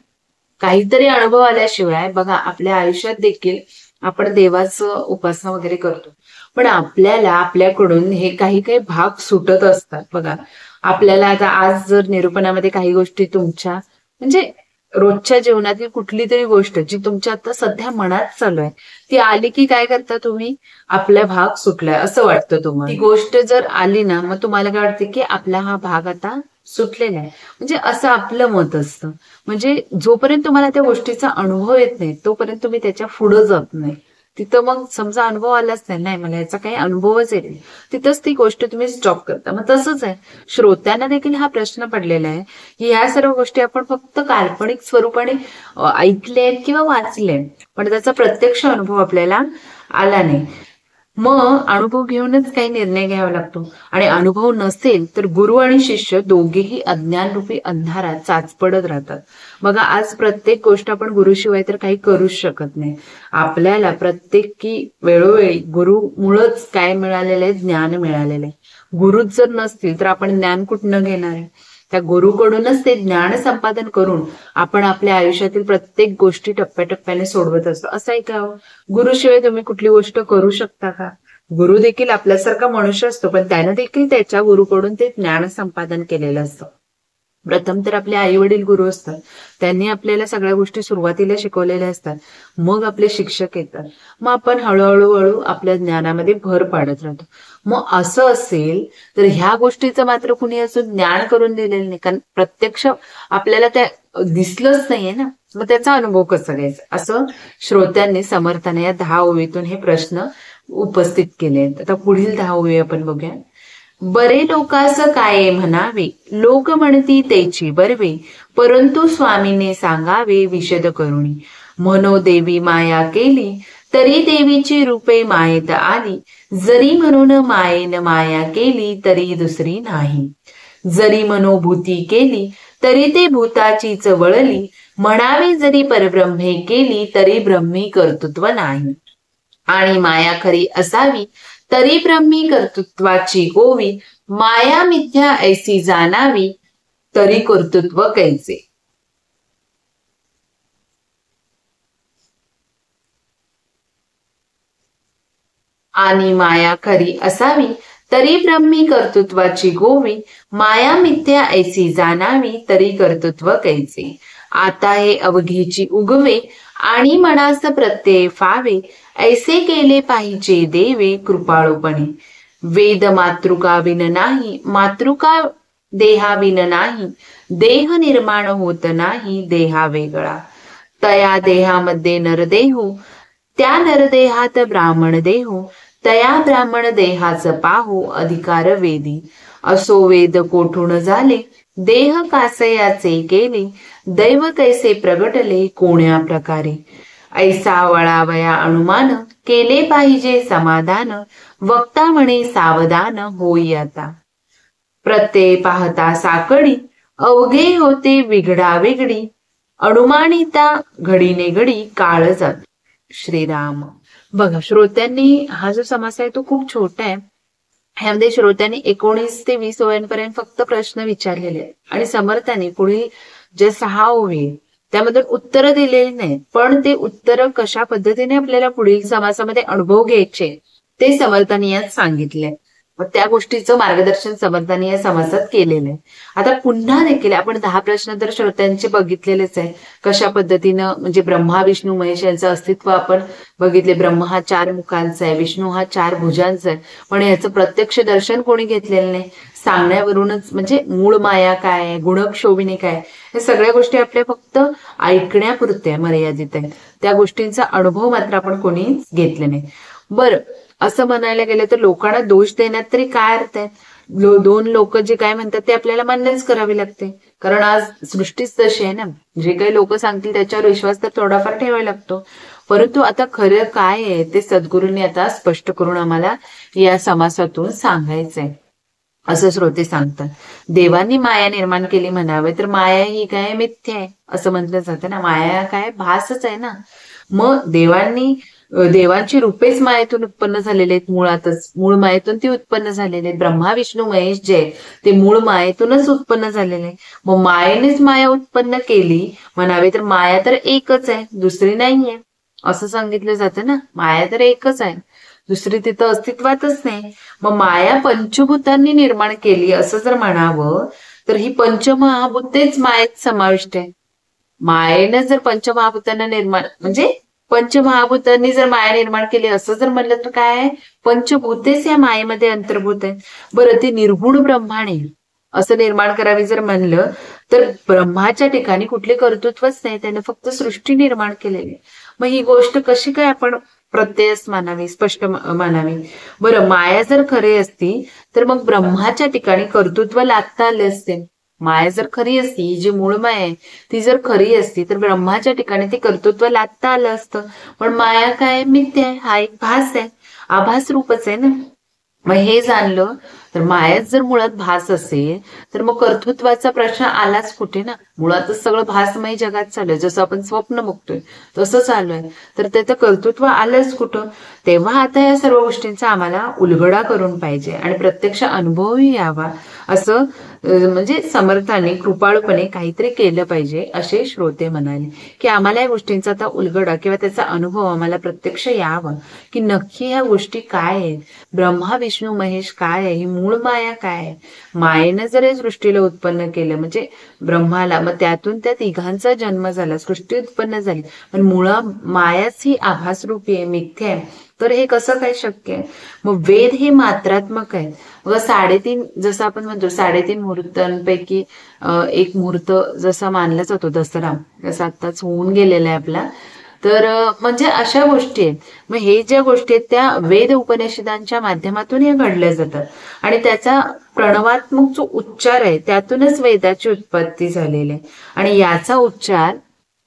काहीतरी अनुभव आल्याशिवाय बघा आपल्या आयुष्यात देखील आपण देवाचं उपासना वगैरे करतो, पण आपल्याला आपल्याकडून हे काही काही भाग सुटत असतात. बघा आपल्याला आता आज जर निरूपणामध्ये काही गोष्टी तुमच्या म्हणजे रोजच्या जीवनातील कुठली तरी गोष्ट जी तुमच्या आता सध्या मनात चालू आहे ती आली की काय करता तुम्ही, आपला भाग सुटलाय असं वाटतं तुम्हाला. ती गोष्ट जर आली ना मग तुम्हाला काय वाटते की आपला हा भाग आता सुटलेला आहे, म्हणजे असं आपलं मत असतं. म्हणजे जोपर्यंत तुम्हाला त्या गोष्टीचा अनुभव येत नाही तोपर्यंत तुम्ही त्याच्या पुढे जात नाही. तिथं मग समजा अनुभव आलाच नाही, मला याचा काही अनुभवच येत नाही, तिथंच ती गोष्ट तुम्ही स्टॉप करता. मग तसंच आहे, श्रोत्यांना देखील हा प्रश्न पडलेला आहे की या सर्व गोष्टी आपण फक्त काल्पनिक स्वरूपाने ऐकले किंवा वाचले, पण त्याचा प्रत्यक्ष अनुभव आपल्याला आला नाही. मग अनुभव घेऊनच काही निर्णय घ्यावा लागतो. आणि अनुभव नसेल तर गुरु आणि शिष्य दोघेही अज्ञानरूपी अंधारात चाचपडत राहतात. बघा आज प्रत्येक गोष्ट आपण गुरुशिवाय तर काही करूच शकत नाही. आपल्याला प्रत्येकी वेळोवेळी गुरुमुळंच काय मिळालेलं आहे, ज्ञान मिळालेलं आहे. गुरुच जर नसतील तर आपण ज्ञान कुठनं घेणार आहे. त्या गुरुकडूनच ते ज्ञान संपादन करून आपण आपल्या आयुष्यातील प्रत्येक गोष्टी टप्प्याटप्प्याने सोडवत असतो. असं आहे का? गुरुशिवाय तुम्ही कुठली गोष्ट करू शकता का? गुरु देखील आपल्यासारखा मनुष्य असतो, पण त्यानं देखील त्याच्या गुरुकडून ते ज्ञान संपादन केलेलं असतं. प्रथम तर आपले आई वडील गुरु असतात, त्यांनी आपल्याला सगळ्या गोष्टी सुरुवातीला शिकवलेल्या असतात, मग आपले शिक्षक येतात, मग आपण हळूहळू आपल्या ज्ञानामध्ये भर पाडत राहतो. मग असं असेल तर ह्या गोष्टीचं मात्र कुणी असं ज्ञान करून दिलेलं नाही, कारण प्रत्यक्ष आपल्याला त्या दिसलंच नाहीये ना, मग त्याचा अनुभव कसा घ्यायचा? असं श्रोत्यांनी समर्थाने या 10 ओळीतून हे प्रश्न उपस्थित केले. आता पुढील 10 ओळी आपण बघूया. बरे लोकास काय म्हणावे, लोक म्हणती तेची बरवे, परंतु स्वामीने सांगावे विशद करुणी. म्हणो देवी माया केली, तरी देवीची रूपे मायेत आली. जरी म्हणून मायेन माया केली, तरी दुसरी नाही. जरी मनोभूती केली, तरी ते भूताचीच वळली. म्हणावे जरी परब्रह्मे केली, तरी ब्रह्मी कर्तृत्व नाही. आणि माया खरी असावी, तरी ब्रह्मी कर्तृत्वाची गोवी. माया मिथ्या ऐसी जाणावी, तरी कर्तृत्व कैसे. आणि माया खरी असावी, तरी ब्रह्मी कर्तृत्वाची गोवी. माया मिथ्या ऐसी जाणावी, तरी कर्तृत्व कैसे. आता हे अवघेची उगवे, आणि मनास प्रत्यय फावे. ऐसे केले पाहिजे देवे कृपाळूपणे. वेद मातृका विन नाही, मातृका देहा विन नाही. देह निर्माण होत नाही, देहा वेगळा. तया देहामध्ये नरदेहो, त्या नरदेहात ब्राह्मण देहो. तया ब्राह्मण देहाच पाहो, अधिकार वेदी. असो वेद कोठून झाले, देह कासयाचे केले. दैव कैसे प्रगटले, कोण्या प्रकारे. ऐसा वळावया अनुमान, केले पाहिजे समाधान. वक्ता म्हणे सावधान, होई आता. प्रत्यय पाहता साकडी, अवघे होते विघडा वेगडी. अनुमानिता घडीने घडी काळ जात. श्रीराम. बघा, श्रोत्यांनी हा जो समास आहे तो खूप छोटा आहे. ह्यामध्ये श्रोत्यांनी 19 ते 20 ओव्यांपर्यंत फक्त प्रश्न विचारलेले आहेत, आणि समर्थांनी पुढील जे 6 ओवी त्यामधून उत्तर दिलेली नाही, पण ते उत्तर कशा पद्धतीने आपल्याला पुढील समासामध्ये अनुभव घ्यायचे ते समर्थांनी यात सांगितले. मग त्या गोष्टीचं मार्गदर्शन समर्थांनी या समासात केलेलं आहे. आता पुन्हा देखील आपण 10 प्रश्न तर श्रोत्यांचे बघितलेलेच आहे, कशा पद्धतीनं म्हणजे ब्रह्मा विष्णू महेश यांचं अस्तित्व आपण बघितले. ब्रह्मा हा 4 मुखांचा आहे, विष्णू हा 4 भुजांचा आहे, पण याचं प्रत्यक्ष दर्शन कोणी घेतलेलं नाही. सांगण्यावरूनच म्हणजे मूळ माया काय, गुणक्षोभिनी काय, हे सगळ्या गोष्टी आपल्या फक्त ऐकण्यापुरत्या मर्यादित आहेत. त्या गोष्टींचा अनुभव मात्र आपण कोणीच घेतले नाही. बरं, असं म्हणायला गेलं तर लोकांना दोष देण्यात तरी काय अर्थ आहे? 2 लोक जे काय म्हणतात ते आपल्याला मान्यच करावे लागते, कारण आज सृष्टीच तशी आहे ना. जे काही लोक सांगतील त्याच्यावर विश्वास तर थोडाफार ठेवायला लागतो. परंतु आता खरं काय आहे ते सद्गुरूंनी आता स्पष्ट करून आम्हाला या समासातून सांगायचंय, असं श्रोते सांगतात. देवांनी माया निर्माण केली म्हणावे तर माया ही काय मिथ्या आहे असं म्हटलं जातं ना. माया काय भासच आहे ना. मग देवांची रूपेच मायेतून उत्पन्न झालेले आहेत, मुळातच मूळ मायेतून ती उत्पन्न झालेले आहेत. ब्रह्मा विष्णू महेश जे ते मूळ मायेतूनच उत्पन्न झालेले. मग मायेनेच माया उत्पन्न केली म्हणावे तर माया तर एकच आहे, दुसरी नाहीये असं सांगितलं जातं ना. माया तर एकच आहे, दुसरी तिथं अस्तित्वातच नाही. मग माया पंचभूतांनी निर्माण केली असं जर म्हणावं तर ही पंचमहाभूतेच मायेत समाविष्ट आहे. मायेनं जर पंचमहाभूतांना निर्माण म्हणजे पंचमहाभूतांनी जर माया निर्माण केली असं जर म्हणलं तर काय, पंचभूतेच या मायेमध्ये अंतर्भूत आहे. बरं, ती निर्गुण ब्रह्माने असं निर्माण करावी जर म्हणलं तर ब्रह्माच्या ठिकाणी कुठले कर्तृत्वच नाही, त्याने फक्त सृष्टी निर्माण केलेली. मग ही गोष्ट कशी काय आपण प्रत्ययच मानावी, स्पष्ट मानावी? बरं, माया जर खरी असती तर मग ब्रह्माच्या ठिकाणी कर्तृत्व लागता आले असते. माया जर खरी असती, जी मूळ माया आहे ती जर खरी असती तर ब्रह्माच्या ठिकाणी ते कर्तृत्व लागता आलं असतं. पण माया काय, मिथ्या आहे, हा एक भास आहे, आभास रूपच आहे ना. मग हे जाणलं तर मायाच जर मुळात भास असेल तर मग कर्तृत्वाचा प्रश्न आलाच कुठे ना. मुळातच सगळं भासमय जगात चालू आहे, जसं आपण स्वप्न बघतोय तसं चालू आहे, तर त्याचं कर्तृत्व आलंच कुठं. तेव्हा आता या सर्व गोष्टींचा आम्हाला उलगडा करून पाहिजे आणि प्रत्यक्ष अनुभवही यावा असं म्हणजे समर्थाने कृपाळूपणे काहीतरी केलं पाहिजे असे श्रोते म्हणाले, की आम्हाला या गोष्टींचा आता उलगडा किंवा त्याचा अनुभव आम्हाला प्रत्यक्ष यावा, की नक्की ह्या गोष्टी काय आहेत, ब्रह्मा विष्णू महेश काय आहे, ही मूळ माया काय आहे. मायेनं जर हे सृष्टीला उत्पन्न केलं म्हणजे ब्रह्माला, मग त्यातून त्या तिघांचा जन्म झाला, सृष्टी उत्पन्न झाली, पण मुळा मायाच ही आभासरूपी आहे, मिथ्या आहे. तर हे कसं काय शक्य आहे. मग वेद हे मात्रात्मक आहेत. मग 3.5 जसं आपण म्हणतो 3.5 मुहूर्तांपैकी एक मुहूर्त जसा मानला जातो दसरा, जसा आत्ताच होऊन गेलेला आहे आपला. तर म्हणजे अशा गोष्टी आहेत. मग हे ज्या गोष्टी आहेत त्या वेद उपनिषदांच्या माध्यमातून या घडल्या जातात आणि त्याचा प्रणवात्मक जो उच्चार आहे त्यातूनच वेदाची उत्पत्ती झालेली आहे. आणि याचा उच्चार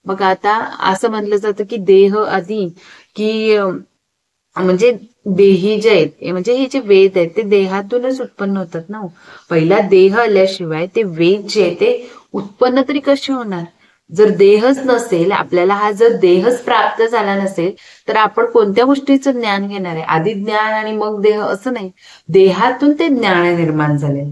मग आता असं म्हणलं जातं की देह आधी की म्हणजे देही जे आहेत म्हणजे हे जे वेद आहेत ते देहातूनच उत्पन्न होतात ना. पहिला देह आल्याशिवाय ते वेद जे आहे ते उत्पन्न तरी कसे होणार. जर देहच नसेल आपल्याला, हा जर देहच प्राप्त झाला नसेल तर आपण कोणत्या गोष्टीचं ज्ञान घेणार आहे. आधी ज्ञान आणि मग देह असं नाही, देहातून ते ज्ञान निर्माण झाले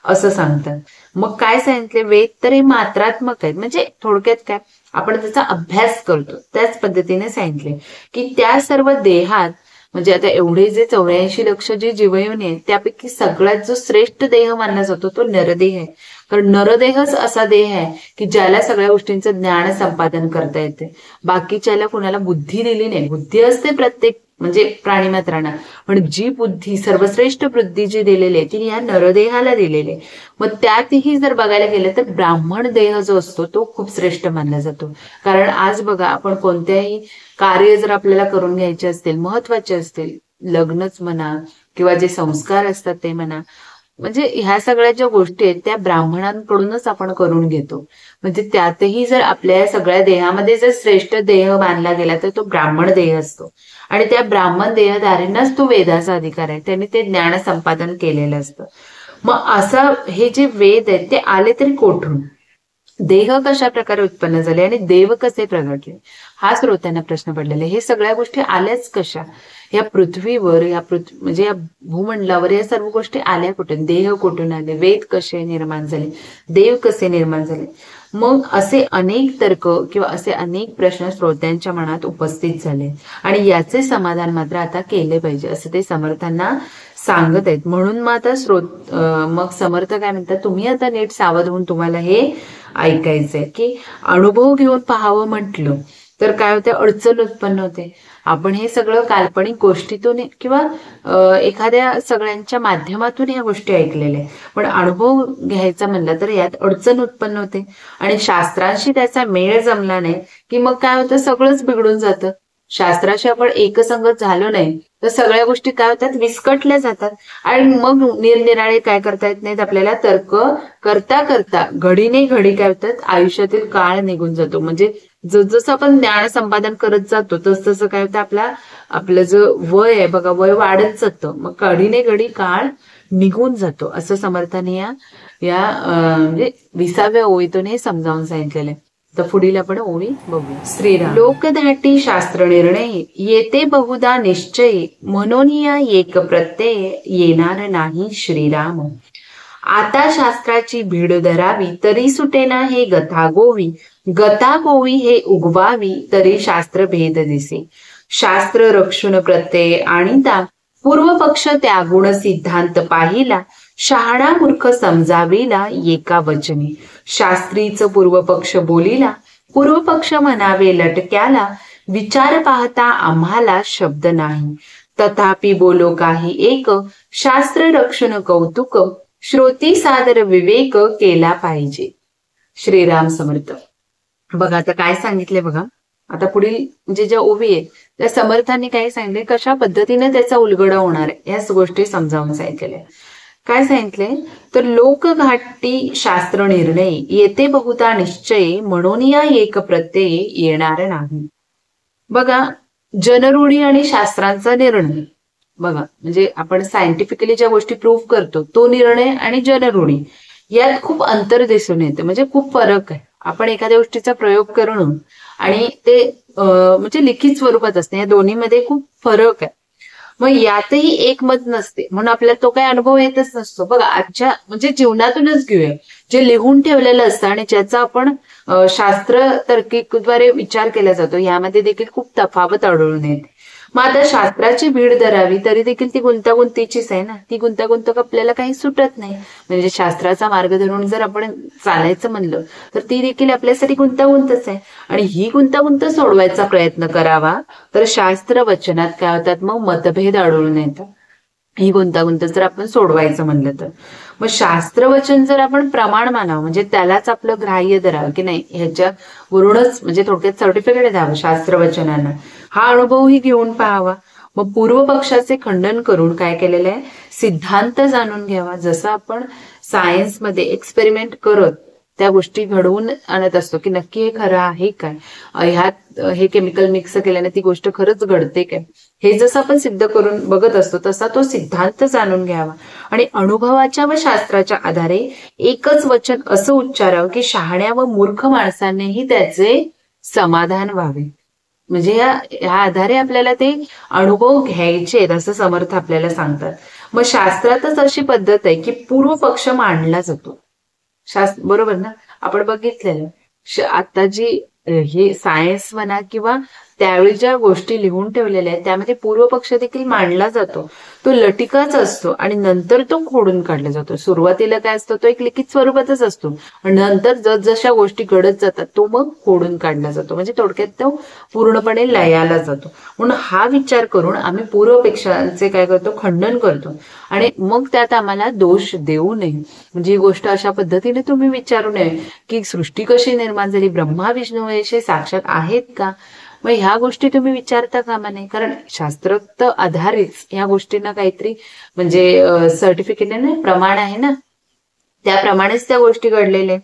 असं सांगतात. मग काय सांगितले, वेद तर हे मात्रात्मक आहेत. म्हणजे थोडक्यात काय, आपण त्याचा अभ्यास करतो त्याच पद्धतीने सांगितले की त्या सर्व देहात म्हणजे आता एवढे जे 84 लक्ष जे जीवयोनी आहेत त्यापैकी सगळ्यात जो श्रेष्ठ देह मानला जातो तो नरदेह आहे. कारण नरदेहच असा देह आहे की ज्याला सगळ्या गोष्टींचं ज्ञान संपादन करता येते. बाकीच्याला कुणाला बुद्धी दिली नाही. बुद्धी असते प्रत्येक म्हणजे प्राणीमात्रांना, पण जी बुद्धी सर्वश्रेष्ठ बुद्धी जी दिलेली आहे ती या नरदेहाला दिलेली आहे. मग त्यातही जर बघायला गेलं तर ब्राह्मण देह जो असतो तो खूप श्रेष्ठ मानला जातो. कारण आज बघा आपण कोणत्याही कार्य जर आपल्याला करून घ्यायचे असतील, महत्वाचे असतील, लग्नच म्हणा किंवा जे संस्कार असतात ते म्हणा, म्हणजे ह्या सगळ्या ज्या गोष्टी आहेत त्या ब्राह्मणांकडूनच आपण करून घेतो. म्हणजे त्यातही जर आपल्या सगळ्या देहामध्ये जर श्रेष्ठ देह मानला गेला तर तो ब्राह्मण देह असतो. आणि त्या ब्राह्मण देहधारींनाच तो वेदाचा अधिकार आहे, त्यांनी ते ज्ञान संपादन केलेलं असतं. मग असं हे जे वेद आहेत ते आले तरी कोठून, देह कशा प्रकारे उत्पन्न झाले आणि देव कसे प्रगटले, हा श्रोत्यांना प्रश्न पडलेला आहे. हे सगळ्या गोष्टी आल्याच कशा, या पृथ्वीवर म्हणजे या भूमंडलावर या सर्व गोष्टी आल्या कुठून, देह कुठून आले, वेद कसे निर्माण झाले, देव कसे निर्माण झाले. मग असे अनेक तर्क किंवा असे अनेक प्रश्न श्रोत्यांच्या मनात उपस्थित झाले आणि याचे समाधान मात्र आता केले पाहिजे असं ते समर्थांना सांगत आहेत. म्हणून मग आता मग समर्थ काय म्हणतात, तुम्ही आता नीट सावध होऊन तुम्हाला हे ऐकायचंय की अनुभव घेऊन पाहावं म्हटलं तर काय होते, अडचण उत्पन्न होते. आपण हे सगळं काल्पनिक गोष्टीतून किंवा एखाद्या सगळ्यांच्या माध्यमातून या गोष्टी ऐकलेल्या, पण अनुभव घ्यायचा म्हणलं तर यात अडचण उत्पन्न होते आणि शास्त्रांशी त्याचा मेळ जमला नाही की मग काय होतं, सगळंच बिघडून जातं. शास्त्राशी आपण एकसंगत झालो नाही तर सगळ्या गोष्टी काय होतात, विस्कटल्या जातात आणि मग निरनिराळे काय करता येत नाहीत आपल्याला. तर्क करता करता घडी नाही घडी काय होतात, आयुष्यातील काळ निघून जातो. म्हणजे जसं आपण ज्ञान संपादन करत जातो तसं काय होतं, आपलं जो वय आहे बघा, वय वाढत जातं. मग घडी नाही घडी काळ निघून जातो असं समर्थाने या म्हणजे 20व्या ओळीतून हे समजावून सांगितलेलं आहे. तर पुढील आपण ओळी बघू. श्रीराम, लोकधाटी शास्त्र निर्णय येते बहुधा निश्चय, म्हणून या एक प्रत्यय येणार नाही श्रीराम. आता शास्त्राची भीड धरावी तरी सुटेना हे गतागोवी, गतागोवी हे उगवावी तरी शास्त्र भेद दिसे. शास्त्र रक्षुन प्रत्यय आणिता, पूर्व पक्ष त्यागुण सिद्धांत पाहिला, शहाणा मूर्ख समजाविला एका वचनी. शास्त्रीच पूर्व पक्ष बोलिला, पूर्व पक्ष म्हणावे लटक्याला, विचार पाहता आम्हाला शब्द नाही. तथापि बोलो काही एक, शास्त्र रक्षण कौतुक, श्रोती सादर विवेक केला पाहिजे. श्रीराम समर्थ. बघा आता काय सांगितले बघा. आता पुढील म्हणजे ज्या ओवी आहेत त्या समर्थांनी काय सांगितले, कशा पद्धतीने त्याचा उलगडा होणार आहे याच गोष्टी समजावून सांगितलेल्या. काय सांगितले तर लोकघाटी शास्त्र निर्णय येते बहुता निश्चय, म्हणून या एक प्रत्यय येणार नाही. बघा जनरूढी आणि शास्त्रांचा निर्णय, बघा म्हणजे आपण सायंटिफिकली ज्या गोष्टी प्रूव्ह करतो तो निर्णय आणि जनरूढी यात खूप अंतर दिसून येते. म्हणजे खूप फरक आहे. आपण एखाद्या गोष्टीचा प्रयोग करून आणि ते म्हणजे लिखित स्वरूपात असते, या दोन्हीमध्ये खूप फरक आहे. मग यातही एकमत नसते, म्हणून आपल्याला तो काही अनुभव येतच नसतो. बघा आजच्या म्हणजे जीवनातूनच घेऊया, जे लिहून ठेवलेलं असतं आणि ज्याचा आपण शास्त्र तर्किकद्वारे विचार केला जातो, यामध्ये देखील खूप तफावत आढळून येते. मग आता शास्त्राची भीड धरावी तरी देखील ती गुंतागुंतीचीच आहे ना. ती गुंतागुंत आपल्याला काही सुटत नाही. म्हणजे शास्त्राचा मार्ग धरून जर आपण चालायचं म्हणलं तर ती देखील आपल्यासाठी गुंतागुंतच आहे. आणि ही गुंतागुंत सोडवायचा प्रयत्न करावा तर शास्त्र वचनात काय होतात, मग मतभेद आढळून येतात. ही गुंतागुंत जर आपण सोडवायचं म्हणलं तर मग शास्त्रवचन जर आपण प्रमाण मानावं, म्हणजे त्यालाच आपलं ग्राह्य धरावं की नाही, ह्याच्यावरूनच म्हणजे थोडक्यात सर्टिफिकेट द्यावं शास्त्रवचनांना, हा अनुभवही घेऊन पाहावा. मग पूर्व पक्षाचे खंडन करून काय केलेलं आहे, सिद्धांत जाणून घ्यावा. जसं आपण सायन्समध्ये एक्सपेरिमेंट करत त्या गोष्टी घडवून आणत असतो की नक्की हे खरं आहे काय, ह्यात हे केमिकल मिक्स केल्याने ती गोष्ट खरंच घडते काय, हे जसं आपण सिद्ध करून बघत असतो तसा तो सिद्धांत जाणून घ्यावा. आणि अनुभवाच्या व शास्त्राच्या आधारे एकच वचन असं उच्चारावं की शहाण्या व मूर्ख माणसांनीही त्याचे समाधान व्हावे. म्हणजे या आधारे आपल्याला ते अनुभव घ्यायचे असं समर्थ आपल्याला सांगतात. मग शास्त्रातच अशी पद्धत आहे की पूर्व पक्ष मांडला जातो. बरोबर ना, आपण बघितलेलं आता जी हे सायन्स म्हणा किंवा त्यावेळी ज्या गोष्टी लिहून ठेवलेल्या आहेत त्यामध्ये पूर्व पक्ष देखील मांडला जातो. तो लटिकाच असतो आणि नंतर तो खोडून काढला जातो. सुरुवातीला काय असतो, तो एक लिखित स्वरूपातच असतो आणि नंतर जसजशा गोष्टी घडत जातात तो मग खोडून काढला जातो. म्हणजे थोडक्यात तो पूर्णपणे लयाला जातो. म्हणून हा विचार करून आम्ही पूर्वपेक्षांचे काय करतो, खंडन करतो आणि मग त्यात आम्हाला दोष देऊ नये. म्हणजे ही गोष्ट अशा पद्धतीने तुम्ही विचारू नये की सृष्टी कशी निर्माण झाली, ब्रह्मा विष्णू महेश साक्षात आहेत का, मग ह्या गोष्टी तुम्ही विचारता कामा नये. कारण शास्त्रोक्त आधारेच ह्या गोष्टींना काहीतरी म्हणजे सर्टिफिकेट आहे ना, प्रमाण आहे ना, त्याप्रमाणेच त्या गोष्टी घडलेल्या.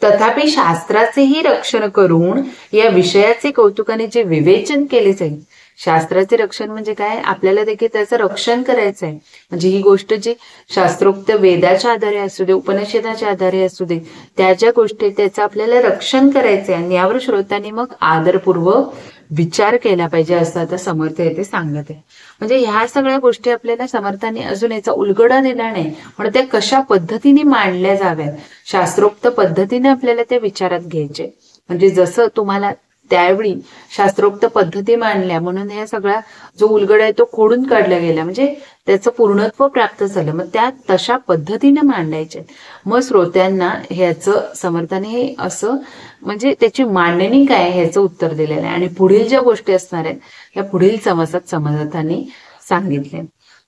तथापि शास्त्राचेही रक्षण करून या विषयाचे कौतुकाने जे विवेचन केले जाईल, शास्त्राचे रक्षण म्हणजे काय, आपल्याला देखील त्याचं रक्षण करायचं आहे. म्हणजे ही गोष्ट जी शास्त्रोक्त वेदाच्या आधारे असू दे, उपनिषदाच्या आधारे असू दे, त्या ज्या गोष्टी त्याचं आपल्याला रक्षण करायचंय आणि यावर श्रोत्यांनी मग आदरपूर्वक विचार केला पाहिजे असं आता समर्थ येथे सांगत आहे. म्हणजे ह्या सगळ्या गोष्टी आपल्याला समर्थांनी अजून याचा उलगडा दिला नाही, पण त्या कशा पद्धतीने मांडल्या जाव्यात, शास्त्रोक्त पद्धतीने आपल्याला त्या विचारात घ्यायचे. म्हणजे जसं तुम्हाला त्यावेळी शास्त्रोक्त पद्धती मांडल्या म्हणून ह्या सगळा जो उलगडा आहे तो खोडून काढला गेला, म्हणजे त्याचं पूर्णत्व प्राप्त झालं. मग त्या तशा पद्धतीने मांडायचे. मग श्रोत्यांना ह्याचं समर्थाने असं म्हणजे त्याची मांडणी काय ह्याचं उत्तर दिलेलं आहे. आणि पुढील ज्या गोष्टी असणार आहेत त्या पुढील समासात समर्थांनी सांगितले.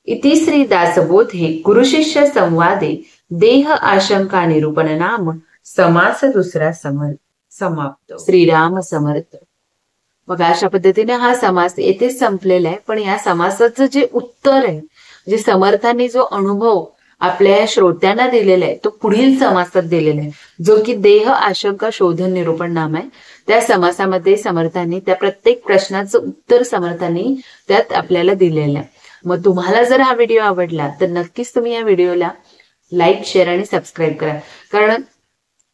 इति श्री दासबोधे गुरुशिष्य संवादे देह आशंका निरूपण नाम समास दुसरा समाप्त. श्रीराम समर्थ. मग अशा पद्धतीने हा समास येथेच संपलेला आहे. पण या समासाचं जे उत्तर आहे, म्हणजे समर्थांनी जो अनुभव आपल्या श्रोत्यांना दिलेला आहे तो पुढील समासात दिलेला आहे, जो की देह आशंका शोधन निरूपण नाम आहे. त्या समासामध्ये समर्थांनी त्या प्रत्येक प्रश्नाचं उत्तर समर्थांनी त्यात आपल्याला दिलेलं आहे. मग तुम्हाला जर हा व्हिडिओ आवडला तर नक्कीच तुम्ही या व्हिडिओला लाईक, शेअर आणि सबस्क्राईब करा. कारण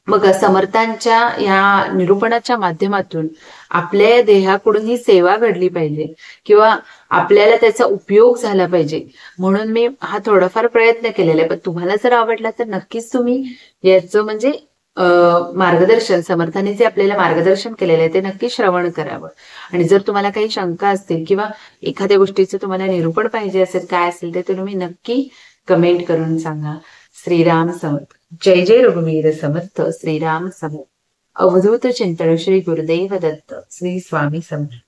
मग समर्थांच्या या निरूपणाच्या माध्यमातून आपल्या देहाकडून ही सेवा घडली पाहिजे किंवा आपल्याला त्याचा उपयोग झाला पाहिजे, म्हणून मी हा थोडाफार प्रयत्न केलेला आहे. पण तुम्हाला जर आवडला तर नक्कीच तुम्ही याचं म्हणजे मार्गदर्शन, समर्थांनी जे आपल्याला मार्गदर्शन केलेलं आहे ते नक्की श्रवण करावं. आणि जर तुम्हाला काही शंका असतील किंवा एखाद्या गोष्टीचं तुम्हाला निरूपण पाहिजे असेल, काय असेल ते तुम्ही नक्की कमेंट करून सांगा. श्रीराम समर्थ. जय जय रघुवीर समर्थ. श्रीराम समर्थ. अवधूत चिंतन श्री गुरुदेव दत्त. श्री स्वामी समर्थ.